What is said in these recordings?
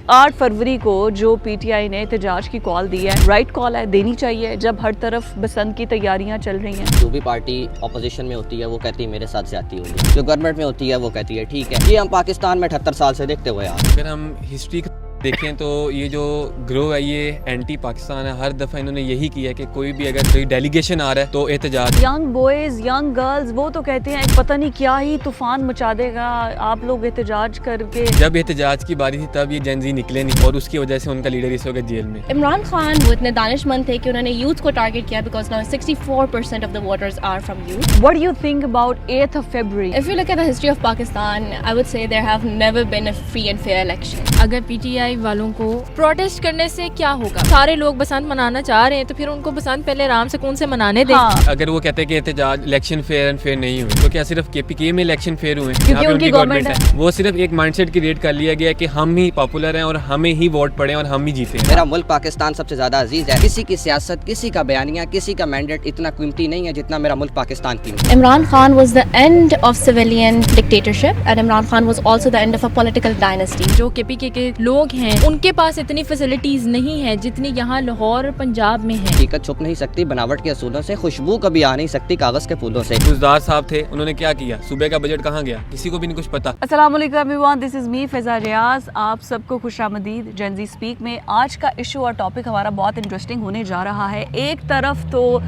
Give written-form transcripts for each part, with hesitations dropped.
8 फरवरी को जो पीटीआई ने एहतजाज की कॉल दी है, राइट कॉल है, देनी चाहिए जब हर तरफ बसंत की तैयारियां चल रही हैं। जो भी पार्टी अपोजिशन में होती है वो कहती है मेरे साथ ज्यादती हुई है, जो गवर्नमेंट में होती है वो कहती है ठीक है। ये हम पाकिस्तान में 78 साल से देखते हुए आ रहे हैं। अगर हम हिस्ट्री देखें तो ये जो ग्रो है ये एंटी पाकिस्तान है। हर दफ़ा इन्होंने यही किया है कि कोई भी अगर कोई डेलीगेशन आ रहा है तो एहतजाज। यंग बॉयज, यंग गर्ल्स, वो तो कहते हैं पता नहीं क्या ही तूफान मचा देगा, आप लोग एहतजाज करके। जब एहतजाज की बारी थी तब ये जेनजी निकले नहीं और उसकी वजह से उनका लीडर इस वक्त जेल में। इमरान खान वो इतने दानिशमंद थे कि उन्होंने यूथ को टारगेट किया because now 64% of the voters are from youth. What do you think about 8th of February? If you look at the history of Pakistan, I would say there have never been a free and fair election. अगर PTI वालों को protest करने से क्या होगा? सारे लोग बसंत मनाना चाह रहे हैं तो फिर उनको बसंत पहले आराम से कौन से मनाने दें। हाँ। अगर वो कहते हैं कि एहतजाज इलेक्शन फेयर एंड फेयर नहीं हुए तो क्या सिर्फ केपीके में इलेक्शन फेयर हुए? क्योंकि उनकी गवर्नमेंट है। वो सिर्फ एक माइंडसेट क्रिएट कर लिया गया कि हम ही पॉपुलर हैं और हमें ही वोट पड़े और हम ही जीते हैं। मेरा मुल्क पाकिस्तान सबसे ज्यादा अजीज है। किसी की सियासत, किसी का बयानिया, किसी का मैंडेट इतना कीमती नहीं है जितना मेरा मुल्क पाकिस्तान कीमती है। Imran Khan was the end of civilian dictatorship and Imran Khan was also the end of a political dynasty. जो केपीके के लोग हैं उनके पास इतनी फैसिलिटीज नहीं है जितनी यहाँ लाहौर पंजाब में है। हकीकत छुप नहीं सकती बनावट के असूलों से, खुशबू कभी आ नहीं सकती कागज के फूलों से। गुजदार साहब थे, उन्होंने क्या किया? सुबह का बजट कहाँ गया? किसी को भी नहीं कुछ पता। अस्सलाम वालेकुम एवरीवन, दिस इज़ मी फ़ैज़ा रियाज। आप सबको खुशामदीद जेनजी स्पीक में। आज का इशू और टॉपिक हमारा बहुत इंटरेस्टिंग होने जा रहा है। एक तरफ तो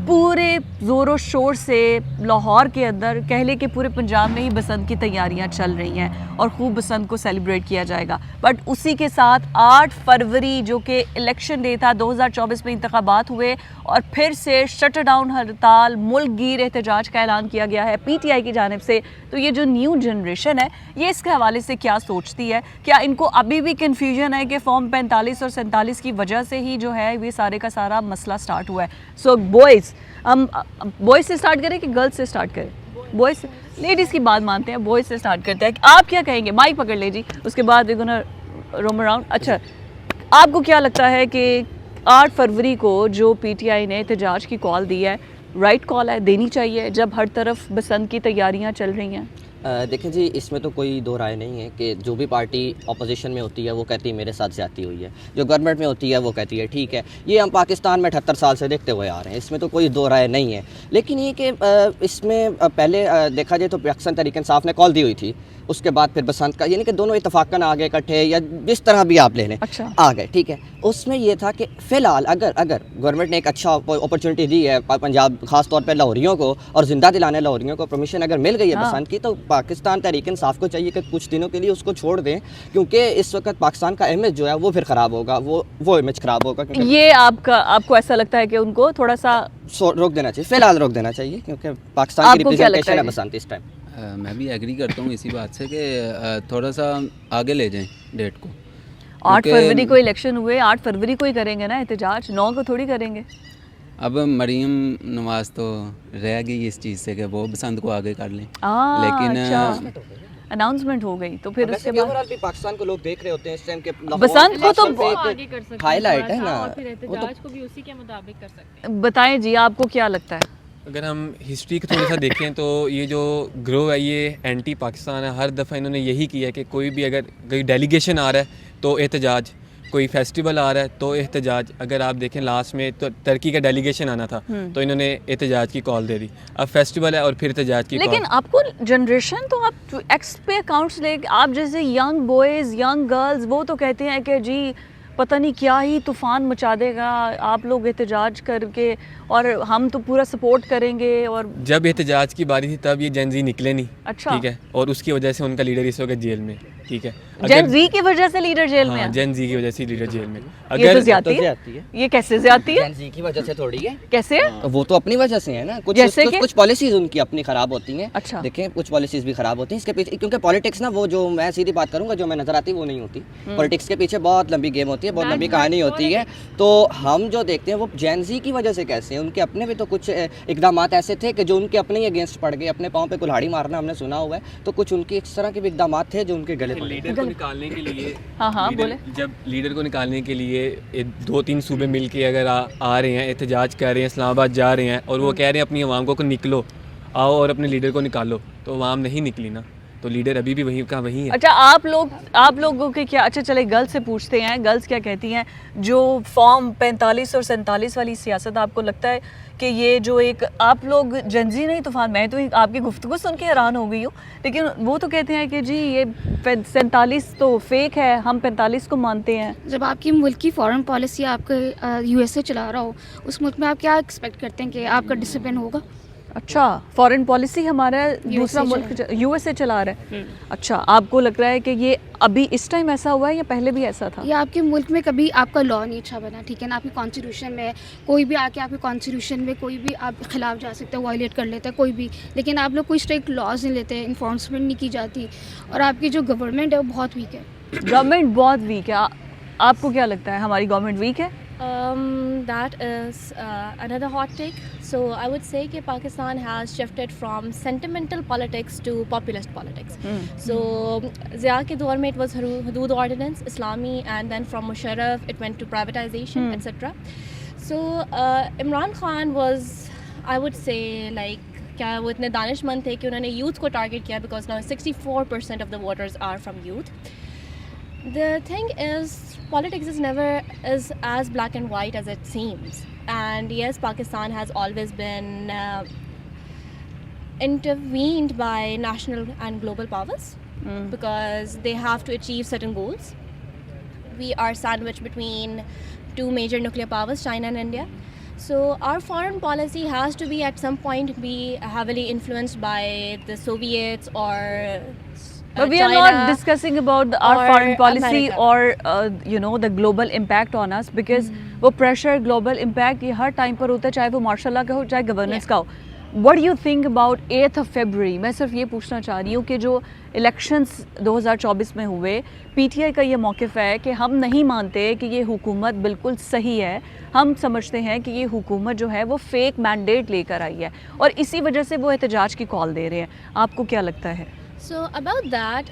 पूरे ज़ोरों शोर से लाहौर के अंदर कह ले कि पूरे पंजाब में ही बसंत की तैयारियां चल रही हैं और खूब बसंत को सेलिब्रेट किया जाएगा। बट उसी के साथ 8 फरवरी जो कि इलेक्शन डे था, 2024 में इंतखाबात हुए और फिर से शटर डाउन हड़ताल, मुल्क गिर एहतजाज का ऐलान किया गया है पीटीआई की जानिब से। तो ये जो न्यू जनरेशन है ये इसके हवाले से क्या सोचती है? क्या इनको अभी भी कन्फ्यूजन है कि फॉर्म 45 और 47 की वजह से ही जो है ये सारे का सारा मसला स्टार्ट हुआ है? सो बॉयज़, हम बॉयज़ से स्टार्ट करें कि गर्ल्स से स्टार्ट करें? बॉयज़, लेडीज़ की बात मानते हैं, बॉयज़ से स्टार्ट करते हैं। आप क्या कहेंगे? माइक पकड़ ले जी, उसके बाद वी गोना रोम अराउंड। अच्छा, आपको क्या लगता है कि 8 फरवरी को जो पीटीआई ने एहतजाज की कॉल दी है, राइट कॉल है, देनी चाहिए जब हर तरफ बसंत की तैयारियां चल रही हैं? देखें जी, इसमें तो कोई दो राय नहीं है कि जो भी पार्टी अपोजिशन में होती है वो कहती है मेरे साथ ज्यादती हुई है, जो गवर्नमेंट में होती है वो कहती है ठीक है। ये हम पाकिस्तान में 78 साल से देखते हुए आ रहे हैं, इसमें तो कोई दो राय नहीं है। लेकिन ये कि इसमें पहले देखा जाए तो अक्सर तहरीक इंसाफ ने कॉल दी हुई थी, उसके बाद फिर बसंत का, यानी कि दोनों इत्तफाकन आ गए इकट्ठे या जिस तरह भी आप ले लें। अच्छा। आ गए, ठीक है। उसमें यह था कि फ़िलहाल अगर गवर्नमेंट ने एक अच्छा अपॉर्चुनिटी दी है पंजाब, ख़ास तौर पर लाहौरियों को, और ज़िंदा दिलाने लाहौरियों को परमिशन अगर मिल गई है बसंत की, तो पाकिस्तान तहरीक इंसाफ को चाहिए कि कुछ दिनों के लिए उसको छोड़ दें, क्योंकि इस वक्त पाकिस्तान का इमेज जो है वो फिर ख़राब होगा, वो इमेज ख़राब होगा। ये आपको ऐसा लगता है कि उनको थोड़ा सा रोक देना चाहिए, फ़िलहाल रोक देना चाहिए, क्योंकि पाकिस्तान की रिप्रेजेंटेशन है बसंत इस टाइम। मैं भी एग्री करता हूँ इसी बात से कि थोड़ा सा आगे ले जाएं डेट को। 8 फरवरी को इलेक्शन हुए, 8 फरवरी को ही करेंगे ना एहतजाज, 9 को थोड़ी करेंगे। अब मरीम नवाज तो रह गई इस चीज़ से कि वो बसंत को आगे कर लें, लेकिन लेकिन अनाउंसमेंट हो गई तो फिर उसके बाद भी पाकिस्तान को लोग देख रहे होते हैं इस टाइम के बसंत को तो आगे कर सकते हैं, हाईलाइट है ना, और फिर एहतजाज को भी उसी के मुताबिक कर सकते हैं। बताएं जी, आपको क्या लगता है? अगर हम हिस्ट्री को थोड़ा सा देखें तो ये जो ग्रो है ये एंटी पाकिस्तान है। हर दफ़ा इन्होंने यही किया है कि कोई भी अगर कोई डेलीगेशन आ रहा है तो एहतजाज, कोई फेस्टिवल आ रहा है तो एहतजाज। अगर आप देखें लास्ट में तो टर्की का डेलीगेशन आना था तो इन्होंने एहतजाज की कॉल दे दी। अब फेस्टिवल है और फिर एहतजाज की कॉल। लेकिन आपको जनरेशन तो आप एक्स पे अकाउंट्स ले, आप जैसे यंग बॉयज़, यंग गर्ल्स, वो तो कहते हैं कि जी पता नहीं क्या ही तूफान मचा देगा, आप लोग एहतजाज करके और हम तो पूरा सपोर्ट करेंगे। और जब एहतजाज की बारी थी तब ये जेनजी निकले नहीं। अच्छा। ठीक है, और उसकी वजह से उनका लीडर इस वक्त जेल में। ठीक है, जेन जी की वजह से लीडर जेल में है। जेन जी की वजह से लीडर जेल में। ये तो ज्यादती है। ये कैसे ज्यादती है? जेन जी की वजह से थोड़ी है। कैसे? वो तो अपनी वजह से है ना, कुछ पॉलिसीज उनकी अपनी खराब होती हैं। अच्छा। देखें, कुछ पॉलिसीज भी खराब होती हैं इसके पीछे, क्योंकि पॉलिटिक्स ना, वो जो मैं सीधी बात करूंगा, जो मैं नजर आती वो नहीं होती। पॉलिटिक्स के पीछे बहुत लंबी गेम होती है, बहुत लंबी कहानी होती है। तो हम जो देखते हैं वो जेन जी की वजह से कैसे हैं, उनके अपने भी तो कुछ इकदाम ऐसे थे कि जो उनके अपने ही अगेंस्ट पड़ गए, अपने पाँव पे कुल्हाड़ी मारना हमने सुना हुआ है। तो कुछ उनके इस तरह के भी इकदाम थे जो उनके गले पड़े। लीडर को निकालने के लिए हाँ बोले, जब लीडर को निकालने के लिए 2-3 सूबे मिल के अगर आ रहे हैं, एहतजाज कर रहे हैं, इस्लामाबाद जा रहे हैं और वो कह रहे हैं अपनी अवाम को निकलो, आओ और अपने लीडर को निकालो, तो अवाम नहीं निकली ना। तो लीडर अभी भी वहीं का वहीं है। अच्छा, आप लोगों के क्या, अच्छा चले गर्ल्स से पूछते हैं, गर्ल्स क्या कहती हैं जो फॉर्म 45 और 47 वाली सियासत, आपको लगता है कि ये जो एक आप लोग जंजी नहीं तूफान, मैं तो आपकी गुफ्तगू सुन के हैरान हो गई हूँ, लेकिन वो तो कहते हैं कि जी ये 47 तो फेक है, हम 45 को मानते हैं। जब आपकी मुल्क की फॉरेन पॉलिसी आपके यूएसए चला रहा हो, उस मुल्क में आप क्या एक्सपेक्ट करते हैं कि आपका डिसिप्लिन होगा? अच्छा, फॉरेन पॉलिसी हमारा दूसरा मुल्क यूएसए चला रहा है। अच्छा, आपको लग रहा है कि ये अभी इस टाइम ऐसा हुआ है या पहले भी ऐसा था? ये आपके मुल्क में कभी आपका लॉ नहीं अच्छा बना, ठीक है ना, आपकी कॉन्स्टिट्यूशन में कोई भी आके आपके कॉन्स्टिट्यूशन में कोई भी आप खिलाफ जा सकते हैं, वायलेट कर लेता है कोई भी, लेकिन आप लोग कोई स्ट्रिक्ट लॉज नहीं लेते, इन्फोर्समेंट नहीं की जाती, और आपकी जो गवर्नमेंट है वो बहुत वीक है। गवर्नमेंट बहुत वीक है, आपको क्या लगता है हमारी गवर्नमेंट वीक है? That is another hot take. So I would say that Pakistan has shifted from sentimental politics to populist politics. So Zia ke daur mein it was Hudood Ordinance, Islami, and then from Musharraf it went to privatization, etc. So Imran Khan was, I would say, like क्या वो इतने दानिशमंद थे कि उन्होंने youth को target किया, because now 64% of the voters are from youth. The thing is, politics is never as black and white as it seems. And yes, Pakistan has always been intervened by national and global powers because they have to achieve certain goals. We are sandwiched between two major nuclear powers, China and India. So our foreign policy has to be at some point be heavily influenced by the Soviets or But we are China not discussing about our or foreign policy America. or the global impact on us because वो pressure global impact ये हर time पर होता है, चाहे वो martial law का हो चाहे गवर्नेंस का हो. What do you think about 8th of February? मैं सिर्फ ये पूछना चाह रही हूँ कि जो इलेक्शंस 2024 में हुए, पीटीआई का ये मौक़िफ़ है कि हम नहीं मानते कि ये हुकूमत बिल्कुल सही है, हम समझते हैं कि ये हुकूमत जो है वो फेक मैंडेट लेकर आई है और इसी वजह से वो एहतजाज की कॉल दे रहे हैं. आपको क्या लगता है? So about that,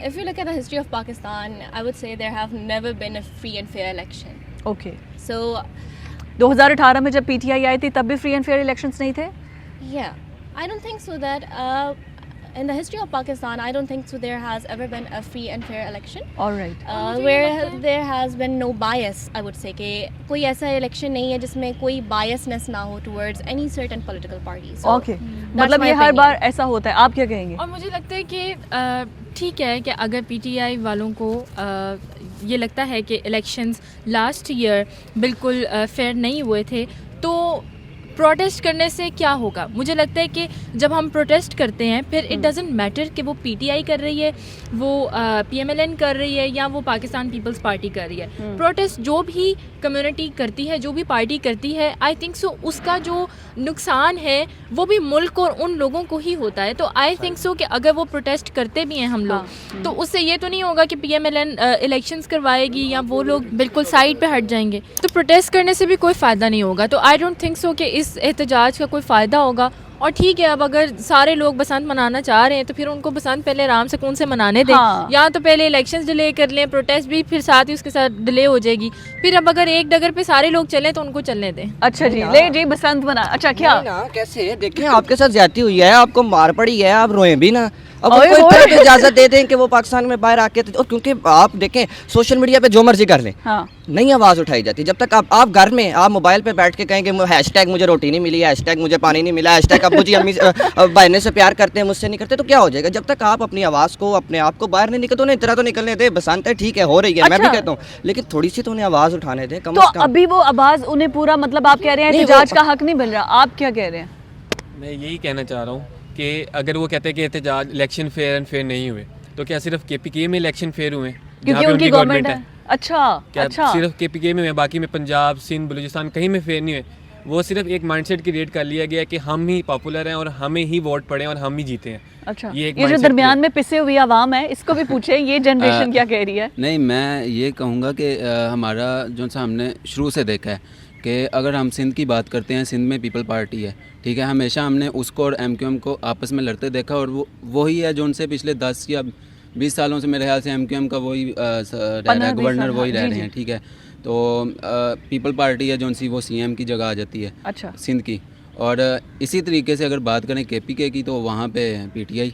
if you look at the history of Pakistan, I would say there have never been a free and fair election. Okay. So 2018 में जब पीटीआई आई थी तब भी फ्री एंड फेयर इलेक्शंस नहीं थे? yeah, I don't think so that in the history of Pakistan, I don't think so there has ever been a free and fair election. All right. Where there has been no bias, I would say कि कोई ऐसा election नहीं है जिसमें कोई biasness ना हो towards any certain political party. So Okay. that's मतलब my ये हर opinion. बार ऐसा होता है. आप क्या कहेंगे? और मुझे लगता है कि ठीक है कि अगर पीटीआई वालों को ये लगता है कि इलेक्शंस लास्ट ईयर बिल्कुल फेयर नहीं हुए थे तो प्रोटेस्ट करने से क्या होगा. मुझे लगता है कि जब हम प्रोटेस्ट करते हैं फिर इट डजेंट मैटर कि वो पीटीआई कर रही है, वो पीएमएलएन कर रही है या वो पाकिस्तान पीपल्स पार्टी कर रही है. प्रोटेस्ट जो भी कम्युनिटी करती है, जो भी पार्टी करती है, आई थिंक सो उसका जो नुकसान है वो भी मुल्क और उन लोगों को ही होता है. तो आई थिंक सो कि अगर वो प्रोटेस्ट करते भी हैं हम लोग तो उससे ये तो नहीं होगा कि पीएमएलएन इलेक्शंस करवाएगी या वो लोग बिल्कुल साइड पे हट जाएंगे. तो प्रोटेस्ट करने से भी कोई फ़ायदा नहीं होगा. तो आई डोंट थिंक सो कि इस एहतजाज का कोई फ़ायदा होगा. और ठीक है, अब अगर सारे लोग बसंत मनाना चाह रहे हैं तो फिर उनको बसंत पहले आराम सुकून से मनाने दें. या तो पहले इलेक्शंस डिले कर लें, प्रोटेस्ट भी फिर साथ ही उसके साथ डिले हो जाएगी. फिर अब अगर एक डगर पे सारे लोग चलें तो उनको चलने दें. अच्छा जी, ले जी बसंत मना. अच्छा क्या ना कैसे देखें, आपके साथ ज्यादती हुई है, आपको मार पड़ी है, आप रोए भी ना. अब ओए उनको ओए। इतना इजाजत दे दें कि वो पाकिस्तान में बाहर आके, और क्योंकि आप देखें सोशल मीडिया पे जो मर्जी कर लें, हाँ. नहीं आवाज़ उठाई जाती. जब तक आप घर में आप मोबाइल पे बैठ के कहेंगे हैशटैग मुझे रोटी नहीं मिली, हैशटैग मुझे पानी नहीं मिला, हैशटैग अब मुझे अम्मी बहने से प्यार करते हैं मुझसे नहीं करते, तो क्या हो जाएगा. जब तक आप अपनी आवाज़ को, अपने आप को बाहर नहीं निकलते, उन्हें इतना तो निकलने दे. बसंत है, ठीक है, हो रही है, मैं भी अच्छा। कहता हूँ, लेकिन थोड़ी सी तो उन्हें आवाज़ उठाने दें कम तो से कम. अभी वो आवाज़ उन्हें पूरा, मतलब आप कह रहे हैं नहीं, एहतजाज वो- का हक नहीं मिल रहा. आप क्या कह रहे हैं? मैं यही कहना चाह रहा हूँ कि अगर वो कहते हैं कि एहतजाज इलेक्शन फेयर एंड फेयर नहीं हुए तो क्या सिर्फ केपीके में इलेक्शन फेयर हुए हैं जहाँ क्योंकि पे उनकी गवर्नमेंट है. अच्छा क्या अच्छा. सिर्फ केपीके में हुए, बाकी में पंजाब, सिंध, बलूचिस्तान कहीं में फेयर नहीं हुए. वो सिर्फ एक माइंडसेट क्रिएट कर लिया गया कि हम ही पॉपुलर हैं और हमें ही वोट पड़े और हम ही जीते हैं. अच्छा, ये ये एक जो mindset दरमियान में पिसे हुई आवाम है इसको भी पूछे ये जनरेशन क्या कह रही है. नहीं, मैं ये कहूँगा कि हमारा जो सा हमने शुरू से देखा है कि अगर हम सिंध की बात करते हैं, सिंध में पीपल पार्टी है, ठीक है, हमेशा हमने उसको और एमक्यूएम को आपस में लड़ते देखा और वो वही है जो उनसे पिछले 10 या 20 सालों से मेरे ख्याल से एमक्यूएम का वही रह रहा है, गवर्नर वही रह रहे हैं, ठीक है. तो पीपल पार्टी है जो उनसी वो सीएम की जगह आ जाती है अच्छा. सिंध की. और इसी तरीके से अगर बात करें केपीके की तो वहाँ पे पीटीआई.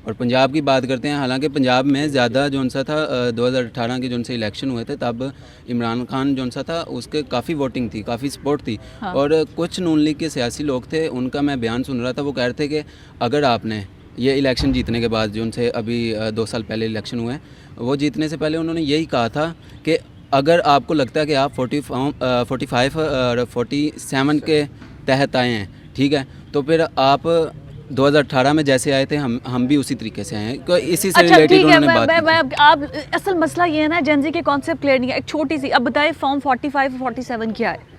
और पंजाब की बात करते हैं, हालांकि पंजाब में ज़्यादा जो सा था 2018 के जो से इलेक्शन हुए थे तब इमरान खान जो सा था उसके काफ़ी वोटिंग थी, काफ़ी सपोर्ट थी। हाँ। और कुछ नून लीग के सियासी लोग थे, उनका मैं बयान सुन रहा था, वो कह रहे थे कि अगर आपने ये इलेक्शन जीतने के बाद जो उनसे अभी 2 साल पहले इलेक्शन हुए हैं, वो जीतने से पहले उन्होंने यही कहा था कि अगर आपको लगता है कि आप 45 और 47 के तहत आए हैं, ठीक है, तो फिर आप 2018 में जैसे आए थे हम भी उसी तरीके से आए हैं। तो इसी से अच्छा रिलेटेड ठीक है, उन्होंने बात की थी। आप असल मसला ये है ना, जेनजी के कॉन्सेप्ट क्लियर नहीं है। एक छोटी सी अब बताए, फॉर्म 45 और 47 क्या है?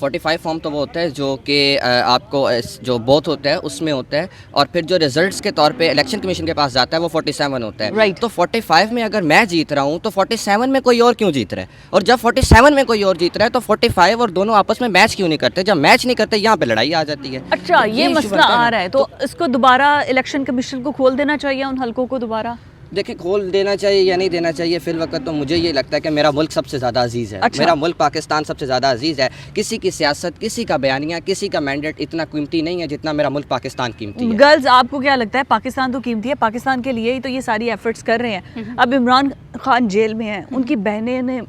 45 फॉर्म तो वो होता है जो कि आपको जो बोथ होता है उसमें होता है, और फिर जो रिजल्ट्स के तौर पे इलेक्शन कमीशन के पास जाता है वो 47 होता है। Right. तो 45 में अगर मैं जीत रहा हूँ तो 47 में कोई और क्यों जीत रहा है, और जब 47 में कोई और जीत रहा है तो 45 और दोनों आपस में मैच क्यों नहीं करते? जब मैच नहीं करते यहाँ पे लड़ाई आ जाती है। अच्छा, तो ये issue मसला बनता आ ना। रहा है, तो इसको दोबारा इलेक्शन कमीशन को खोल देना चाहिए, उन हलकों को दोबारा। देखिए, खोल देना चाहिए या नहीं देना चाहिए, फिल वक्त तो मुझे ये लगता है कि मेरा मुल्क सबसे ज़्यादा अजीज़ है। अच्छा। मेरा मुल्क पाकिस्तान सबसे ज़्यादा अजीज़ है। किसी की सियासत, किसी का बयानिया, किसी का मैंडेट इतना कीमती नहीं है जितना मेरा मुल्क पाकिस्तान कीमती है। गर्ल्स, आपको क्या लगता है? पाकिस्तान तो कीमती है, पाकिस्तान के लिए ही तो ये सारी एफर्ट्स कर रहे हैं। अब इमरान खान जेल में हैं, उनकी बहनें ने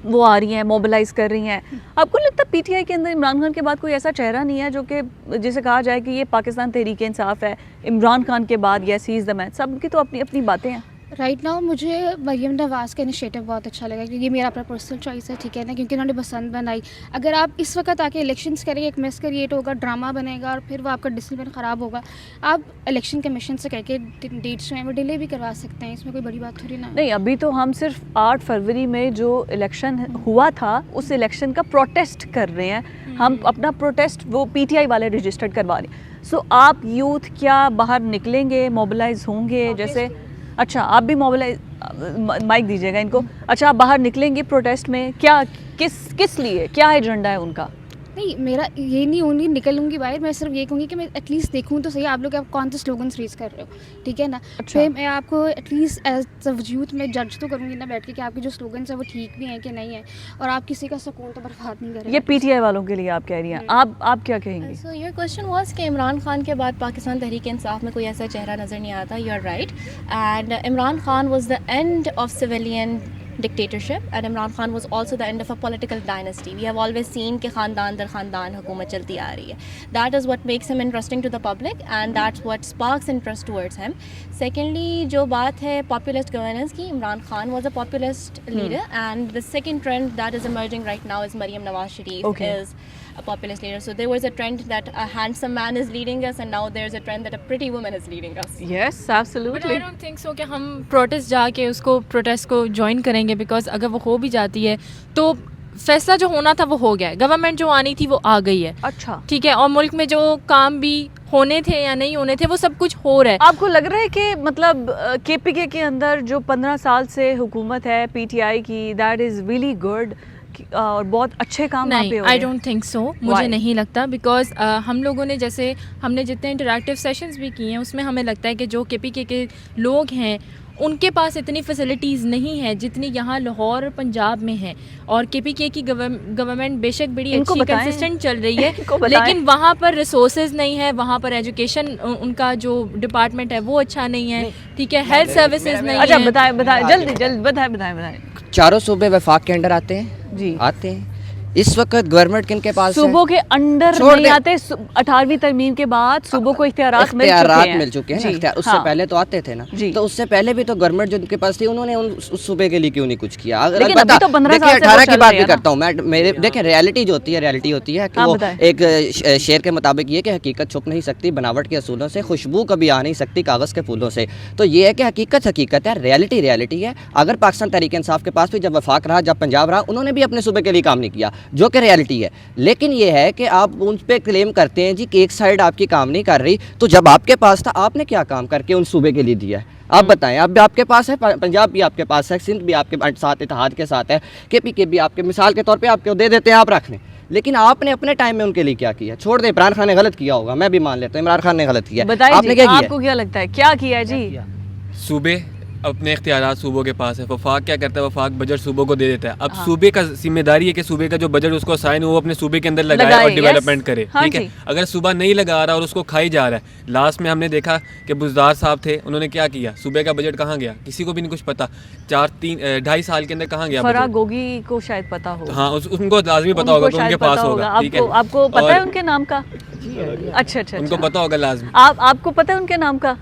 वो आ रही हैं, मोबिलाइज कर रही हैं। आपको लगता है पीटीआई के अंदर इमरान खान के बाद कोई ऐसा चेहरा नहीं है जो कि जिसे कहा जाए कि ये पाकिस्तान तहरीक इंसाफ है, इमरान खान के बाद yes he is the man? सबकी तो अपनी अपनी बातें हैं। राइट नाउ मुझे मरीम नवाज़ का इनिशिएटिव बहुत अच्छा लगा, क्योंकि मेरा अपना पर्सनल चॉइस है, ठीक है ना, क्योंकि उन्होंने पसंद बनाई। अगर आप इस वक्त आके इलेक्शंस करेंगे, एक मिस क्रिएट होगा, ड्रामा बनेगा और फिर वो आपका डिसिप्लिन ख़राब होगा। आप इलेक्शन कमीशन से कह के डेट्स जो हैं वो डिले भी करवा सकते हैं, इसमें कोई बड़ी बात थोड़ी ना है। नहीं, अभी तो हम सिर्फ 8 फरवरी में जो इलेक्शन हुआ था उस इलेक्शन का प्रोटेस्ट कर रहे हैं। हम अपना प्रोटेस्ट वो पीटीआई वाले रजिस्टर्ड करवा रहे हैं। सो आप यूथ क्या बाहर निकलेंगे, मोबिलाइज होंगे? जैसे अच्छा, आप भी मोबिलाइज, माइक दीजिएगा इनको। अच्छा, आप बाहर निकलेंगे प्रोटेस्ट में, क्या किस लिए, क्या एजेंडा है उनका? नहीं, मेरा ये नहीं होंगी निकलूंगी बाहर, मैं सिर्फ ये कहूँगी कि मैं एटलीस्ट देखूँ तो सही आप लोग आप कौन से स्लोगन्स रीच कर रहे हो, ठीक है ना। अच्छा। फिर मैं आपको एटलीस्ट एज अ यूथ में जज तो करूँगी ना बैठ के कि आपके जो स्लोगन्स हैं वो ठीक भी हैं कि नहीं है, और आप किसी का सुकून तो बर्बाद नहीं कर रहे। ये पीटीआई वालों के लिए आप कह रही हैं। आप क्या कहेंगी? So your question was कि इमरान खान के बाद पाकिस्तान तहरीक इंसाफ में कोई ऐसा चेहरा नज़र नहीं आता। You are right, and Imran Khan was the end of civilian dictatorship, and Imran Khan was also the end of a political dynasty. We have always seen कि ख़ानदान दर ख़ानदान हुकूमत चलती आ रही है. That is what makes him interesting to the public, and that's what sparks interest towards him. Secondly, जो बात है populist governance की, Imran Khan was a populist leader, and the second trend that is emerging right now is Maryam Nawaz Sharif Okay. is a populist leader. So there was a trend that a handsome man is leading us, and now there's a trend that a pretty woman is leading us. Yes, but I absolutely. Don't think so कि हम protest जाके उसको protest को join करेंगे, because अगर वो हो भी जाती है तो फैसला जो होना था वो हो गया है, गवर्नमेंट जो आनी थी वो आ गई है, अच्छा, ठीक है, और मुल्क में जो काम भी होने थे या नहीं होने थे वो सब कुछ हो रहा है। आपको लग रहा है कि मतलब केपीके के अंदर जो 15 साल से हुकूमत है पीटीआई की, दैट इज़ रियली गुड और बहुत अच्छे काम वहाँ पे नहीं, हो आई रहे हैं? डोंट थिंक सो, मुझे Why? नहीं लगता, बिकॉज हम लोगों ने जैसे हमने जितने इंटरेक्टिव सेशंस भी किए हैं उसमें हमें लगता है कि जो केपीके के लोग हैं उनके पास इतनी फैसिलिटीज़ नहीं है जितनी यहाँ लाहौर और पंजाब में है, और केपीके की गवर्नमेंट बेशक बड़ी इनको अच्छी बताएं। कंसिस्टेंट चल रही है इनको बताएं। लेकिन वहाँ पर रिसोर्सेज नहीं है, वहाँ पर एजुकेशन उनका जो डिपार्टमेंट है वो अच्छा नहीं है, ठीक है, हेल्थ सर्विसेज नहीं अच्छा, है। बताएं जल्दी बताएं। चारों सूबे वफाक के अंडर आते हैं जी। आते हैं। इस वक्त गवर्नमेंट किन के पास है? सूबों के अंडर छोड़ नहीं दे। आते। 18वीं तरमीम के बाद सूबों को इख्तियारात मिल चुके हैं। हैं। जी, उससे हाँ। पहले तो आते थे ना। जी। तो उससे पहले भी तो गवर्नमेंट जो उनके पास थी उन्होंने उस सूबे के लिए क्यों नहीं कुछ किया? लेकिन अलबत्ता, अभी तो 15 साल देखिए, से वो 18 चल की बात रहे भी हैं ना। करता हूँ मैं। मेरे देखिए, रियलिटी जो होती है कि आप वो बताएं। एक शेर के मुताबिक ये कि हकीकत छुप नहीं सकती बनावट के असूलों से, खुशबू कभी आ नहीं सकती कागज़ के फूलों से। तो ये है कि हकीकत है, रियलिटी है। अगर पाकिस्तान तहरीक इंसाफ के पास भी जब वफाक रहा, जब पंजाब रहा, उन्होंने भी अपने सूबे के लिए काम नहीं किया, जो कि रियलिटी है। लेकिन ये है कि आप उन पे क्लेम करते हैं जी कि एक साइड आपकी काम नहीं कर रही, तो जब आपके पास था आपने क्या काम करके उन सूबे के लिए दिया है? आप बताएं। अब भी आपके पास है, पंजाब भी आपके पास है, सिंध भी आपके साथ, इत्तेहाद के साथ है, केपीके भी आपके, मिसाल के तौर पे आपको दे देते हैं, आप रख लें। लेकिन आपने अपने टाइम में उनके लिए क्या किया? छोड़ दे, इमरान खान ने गलत किया होगा, मैं भी मान लेता हूँ इमरान खान ने गलत किया। बताइए आपने जी, क्या किया? आपको क्या लगता है क्या किया है जी? सूबे अपने इख्तियारात सूबों के पास है। वफाक क्या करता है, वफाक बजट सूबों को दे देता है। अब सूबे का जिम्मेदारी है कि सूबे का जो बजट उसको असाइन हो वो अपने सूबे के अंदर लगाए और yes। डेवलपमेंट करे, हाँ ठीक है। जी। अगर सूबा नहीं लगा रहा और उसको खाई जा रहा है, लास्ट में हमने देखा कि बुजदार साहब थे, उन्होंने क्या किया, सूबे का बजट कहाँ गया किसी को भी नहीं कुछ पता। 2.5 साल के अंदर कहाँ गया फराह बजट? गोगी को शायद पता हो, हाँ उनको लाजमी पता होगा कि उनके पास होगा, ठीक है। आपको पता है और उनके नाम का? अच्छा अच्छा उनको अच्छा। पता होगा लाजमी। आपको पता है उनके नाम का?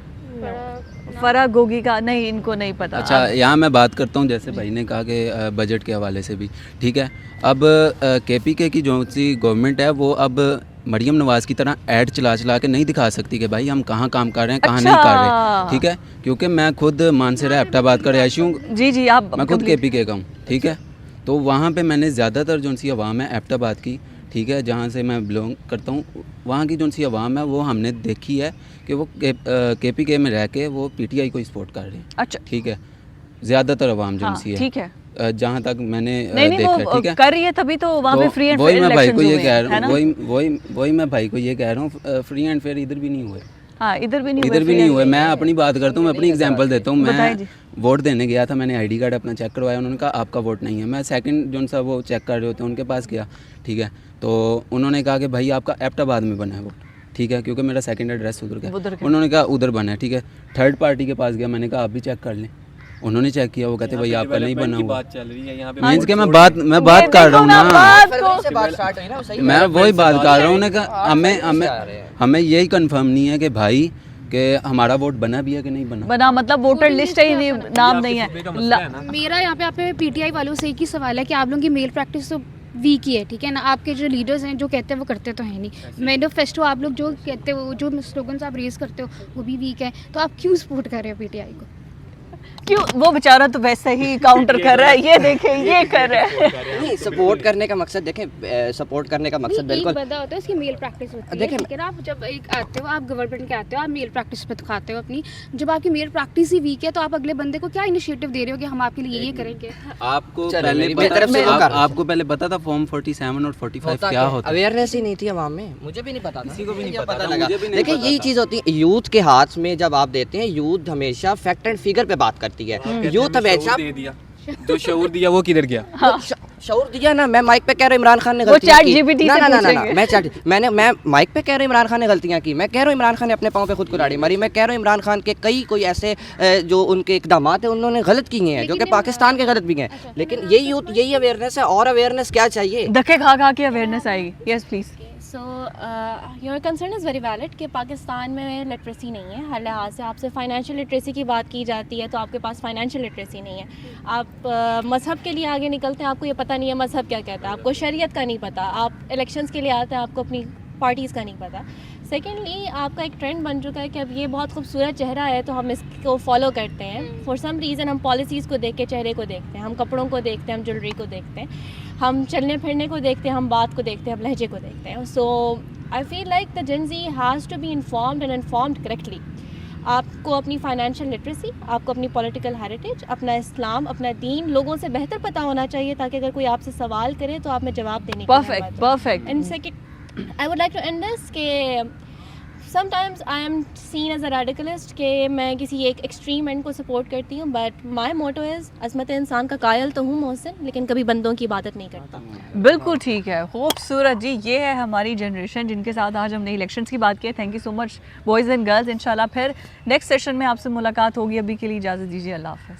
फराह गोगी का नहीं, इनको नहीं पता। अच्छा, यहाँ मैं बात करता हूँ, जैसे भाई ने कहा कि बजट के हवाले से भी, ठीक है। अब KPK की जो सी गवर्नमेंट है वो अब मरियम नवाज़ की तरह ऐड चला चला के नहीं दिखा सकती कि भाई हम कहाँ काम कर रहे हैं, कहाँ नहीं कर रहे, ठीक है। क्योंकि मैं खुद मानसरा एबटाबाद का रहायशी हूँ, जी जी, आप मैं खुद KPK का हूँ, ठीक है। तो वहाँ पे मैंने ज़्यादातर जो सी आवाम है एबटाबाद की, ठीक है, जहाँ से मैं बिलोंग करता हूँ, वहाँ की जो सी आवाम है वो हमने देखी है कि वो KPK में रह के वो PTI को सपोर्ट कर रहे हैं, अच्छा ठीक है। ज़्यादातर आवाम जो हाँ, सी है, ठीक है। जहाँ तक मैंने नहीं देखा है, वो ठीक है। कर रही है तभी तो वहाँ पे तो फ्री एंड वही फेयर मैं भाई को इलेक्शंस ये हुए कह हैं, रहा है ना? हूँ, वही मैं भाई को ये कह रहा हूँ, फ्री एंड फेयर इधर भी नहीं हुए, हाँ, इधर भी नहीं इधर भी नहीं हुए। मैं अपनी बात करता हूँ, मैं अपनी एग्जांपल देता हूँ। बताएं मैं जी। वोट देने गया था, मैंने ID कार्ड अपना चेक करवाया, उन्होंने कहा आपका वोट नहीं है। मैं सेकंड जो सा वो चेक कर रहे होते हैं उनके पास गया, ठीक है। तो उन्होंने कहा कि भाई आपका एबटाबाद में बना है वोट, ठीक है, क्योंकि मेरा सेकंड एड्रेस उधर उधर गया। उन्होंने कहा उधर बना है, ठीक है। थर्ड पार्टी के पास गया, मैंने कहा आप भी चेक कर लें। उन्होंने चेक किया, वो कहते भाई आपका नहीं बना हुआ। बात चल रही है यहाँ पे, मीन्स के मैं बात कर रहा हूँ ना, मैं वही बात कर रहा हूँ ना कि हमें यही कंफर्म नहीं है कि भाई कि हमारा वोट बना भी है कि नहीं बना। बना मतलब वोटर लिस्ट ही नहीं, नाम नहीं है। मेरा यहाँ पे आप PTI वालों से एक ही सवाल है कि आप लोगों की मेल प्रैक्टिस तो वीक ही है, ठीक है ना। आपके जो लीडर्स हैं जो कहते हैं वो करते तो है नहीं। मैनिफेस्टो आप लोग जो कहते हो, जो स्लोगन्स आप रेज करते हो वो भी वीक है, तो आप क्यों सपोर्ट कर रहे हो PTI को? क्यों? वो बेचारा तो वैसे ही काउंटर कर रहा है, ये देखें ये कर रहा है। नहीं, सपोर्ट करने का मकसद देखें, सपोर्ट करने का मकसद नहीं, एक बिल्कुल बंदा होता है उसकी मेल प्रैक्टिस होती है, देखें, ठीक है ना। आप जब एक आते हो, आप गवर्नमेंट के आते हो, आप मेल प्रैक्टिस पे दिखाते हो अपनी। जब आपकी मेल प्रैक्टिस ही वीक है तो आप अगले बंदे को क्या इनिशिएटिव दे रहे हो कि हम आपके लिए ये करेंगे? आपको चलो, पहले मेरी तरफ से वो कर। आपको पहले पता था फॉर्म 47 और 45 क्या होता है? अवेयरनेस ही नहीं थी आवाम में, मुझे भी नहीं पता था, किसी को भी नहीं पता था, लगा। मुझे भी नहीं देखिए पता यही था। चीज़ होती है यूथ के हाथ में, जब आप देते हैं, यूथ हमेशा फैक्ट एंड फिगर पे बात करती है। यूथ हमेशा दे दिया, जो शऊर दिया वो किधर गया? शऊर दिया ना। मैं माइक पे कह रहा हूँ इमरान खान ने वो गलतियां चैट की। GPT ना से ना ना ना पूछेंगे। मैं माइक पे कह रहा हूँ इमरान खान ने गलतियां की। मैं कह रहा हूँ इमरान खान ने अपने पाँव पे खुद कुल्हाड़ी मारी। मैं कह रहा हूँ इमरान खान के कोई ऐसे जो उनके इकदाम है उन्होंने गलत किए हैं, जो कि पाकिस्तान के गलत भी हैं। लेकिन यही यूथ, यही अवेयरनेस है। और अवेयरनेस क्या चाहिए? धक्के खा खा के अवेयरनेस आएगी। Yes please. So your concern is very valid कि पाकिस्तान में लिटरेसी नहीं है। हर लिहाज से आपसे फाइनेंशियल लिटरेसी की बात की जाती है तो आपके पास फाइनेंशियल लिटरेसी नहीं है। आप मज़हब के लिए आगे निकलते हैं, आपको ये पता नहीं है मज़हब क्या कहता है, आपको शरीयत का नहीं पता। आप इलेक्शंस के लिए आते हैं, आपको अपनी पार्टीज़ का नहीं पता। सेकेंडली, आपका एक ट्रेंड बन चुका है कि अब ये बहुत खूबसूरत चेहरा है तो हम इसको फॉलो करते हैं। फॉर सम रीज़न हम पॉलिसीज़ को देख के चेहरे को देखते हैं, हम कपड़ों को देखते हैं, हम ज्वेलरी को देखते हैं, हम चलने फिरने को देखते हैं, हम बात को देखते हैं, हम लहजे को देखते हैं। So I feel like the gen Z has to be informed and informed correctly. आपको अपनी फाइनेंशियल लिटरेसी, आपको अपनी पॉलिटिकल हेरिटेज, अपना इस्लाम, अपना दीन लोगों से बेहतर पता होना चाहिए ताकि अगर कोई आपसे सवाल करे तो आप में जवाब देने की perfect perfect. And second, I would like to end this के sometimes I am seen as a radicalist कि मैं किसी एक एक्सट्रीम एंड को सपोर्ट करती हूँ, बट माई मोटो इज़ अज़मत इंसान का कायल तो हूँ मोहसिन, लेकिन कभी बंदों की इबादत नहीं करता। बिल्कुल ठीक है, खूबसूरत जी। ये है हमारी जनरेशन जिनके साथ आज हमने इलेक्शंस की बात की है। Thank you so much boys and girls. इंशाल्लाह फिर नेक्स्ट सेशन में आपसे मुलाकात होगी। अभी के लिए इजाज़त दीजिए, अल्लाह हाफ़िज़।